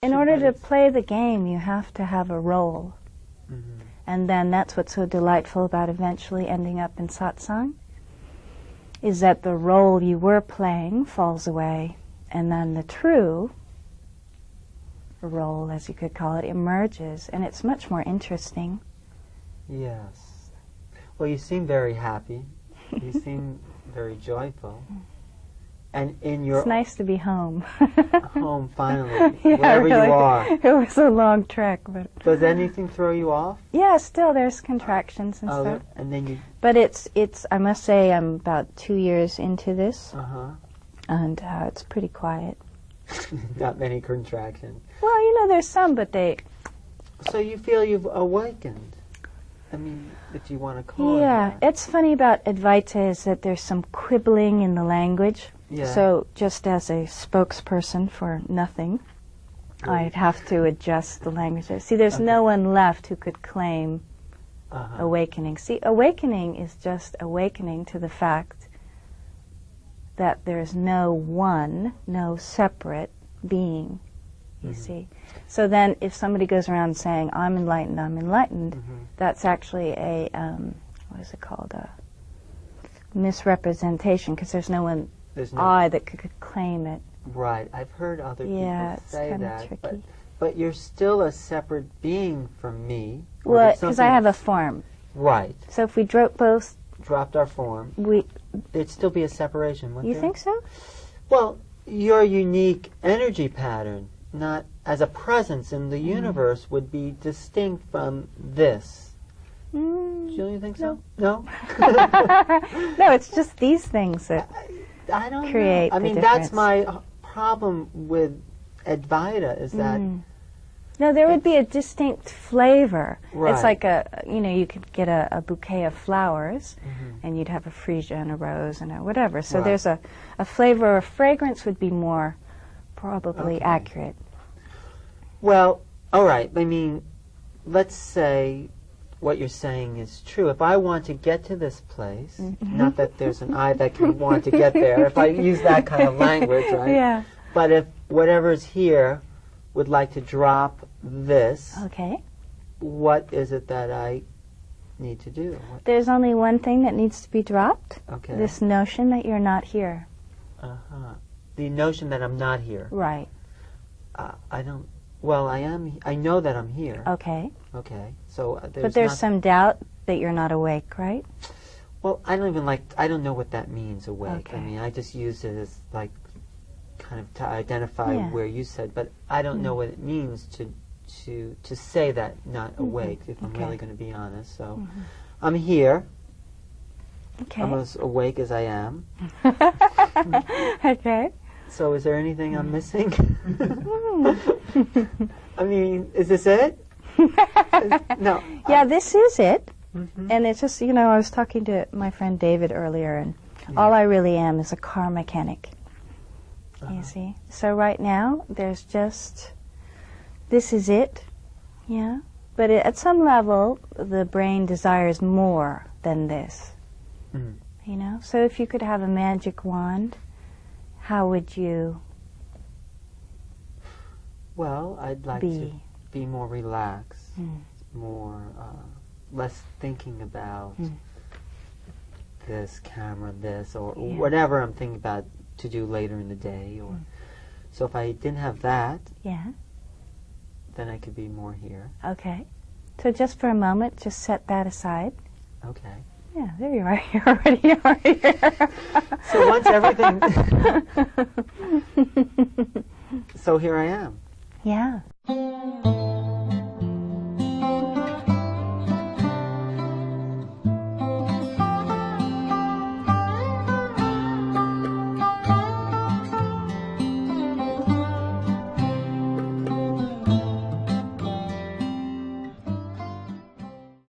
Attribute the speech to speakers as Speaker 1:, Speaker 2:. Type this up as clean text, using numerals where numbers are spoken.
Speaker 1: In order to play the game, you have to have a role.
Speaker 2: Mm-hmm.
Speaker 1: And then that's what's so delightful about eventually ending up in satsang, is that the role you were playing falls away, and then the true role, as you could call it, emerges, and it's much more interesting.
Speaker 2: Yes. Well, you seem very happy. You seem very joyful. And in your...
Speaker 1: It's nice to be home.
Speaker 2: home, finally,
Speaker 1: yeah,
Speaker 2: wherever
Speaker 1: really,
Speaker 2: you are.
Speaker 1: It was a long trek, but...
Speaker 2: Does anything throw you off?
Speaker 1: Yeah, still there's contractions and stuff.
Speaker 2: And then you...
Speaker 1: But it's, I must say, I'm about 2 years into this, and it's pretty quiet.
Speaker 2: Not many contractions.
Speaker 1: Well, you know, there's some, but they...
Speaker 2: So you feel you've awakened? I mean, if you want to call it that.
Speaker 1: It's funny about Advaita is that there's some quibbling in the language.
Speaker 2: Yeah.
Speaker 1: So just as a spokesperson for nothing, I'd have to adjust the language. See, there's no one left who could claim awakening. See, awakening is just awakening to the fact that there's no one, no separate being, you see. So then if somebody goes around saying, I'm enlightened, that's actually a, what is it called, a misrepresentation, because there's no one that could claim it.
Speaker 2: Right. I've heard other people say that.
Speaker 1: Tricky.
Speaker 2: But you're still a separate being from me.
Speaker 1: Well, because I have a form.
Speaker 2: Right.
Speaker 1: So if we both
Speaker 2: dropped our form, there'd still be a separation, wouldn't there?
Speaker 1: You think so?
Speaker 2: Well, your unique energy pattern, not as a presence in the universe, would be distinct from this. Do you think so? No?
Speaker 1: No, it's just these things that
Speaker 2: I don't
Speaker 1: create
Speaker 2: know. I mean,
Speaker 1: the
Speaker 2: that's
Speaker 1: difference.
Speaker 2: my problem with Advaita, is that...
Speaker 1: No, there would be a distinct flavor.
Speaker 2: Right.
Speaker 1: It's like you could get a bouquet of flowers, and you'd have a freesia and a rose and a whatever. So there's a flavor, a fragrance would be more probably accurate.
Speaker 2: Well, all right. I mean, let's say what you're saying is true. If I want to get to this place, not that there's an I that can want to get there, if I use that kind of language, right?
Speaker 1: Yeah.
Speaker 2: But if whatever's here would like to drop this, what is it that I need to do?
Speaker 1: There's only one thing that needs to be dropped.
Speaker 2: Okay.
Speaker 1: This notion that you're not here.
Speaker 2: The notion that I'm not here.
Speaker 1: Right.
Speaker 2: I don't... Well, I am... I know that I'm here.
Speaker 1: Okay.
Speaker 2: Okay. So
Speaker 1: but there's some doubt that you're not awake, right?
Speaker 2: Well, I don't even I don't know what that means, awake.
Speaker 1: Okay.
Speaker 2: I mean, I just use it as kind of to identify where you said, but I don't know what it means to say that not awake, if I'm really going to be honest. So I'm here.
Speaker 1: Okay.
Speaker 2: I'm as awake as I am.
Speaker 1: Okay.
Speaker 2: So is there anything I'm missing? I mean, is this it? No.
Speaker 1: Yeah, this is it. And it's just, I was talking to my friend David earlier, and all I really am is a car mechanic. You see? So right now, there's just, this is it. Yeah? But at some level, the brain desires more than this. So if you could have a magic wand, how would you
Speaker 2: Well, I'd like to be more relaxed, more, less thinking about this camera, or whatever I'm thinking about to do later in the day. Or so if I didn't have that, then I could be more here.
Speaker 1: Okay. So just for a moment, just set that aside.
Speaker 2: Okay.
Speaker 1: Yeah, there you are. You already are here.
Speaker 2: So once everything... So here I am.
Speaker 1: Yeah.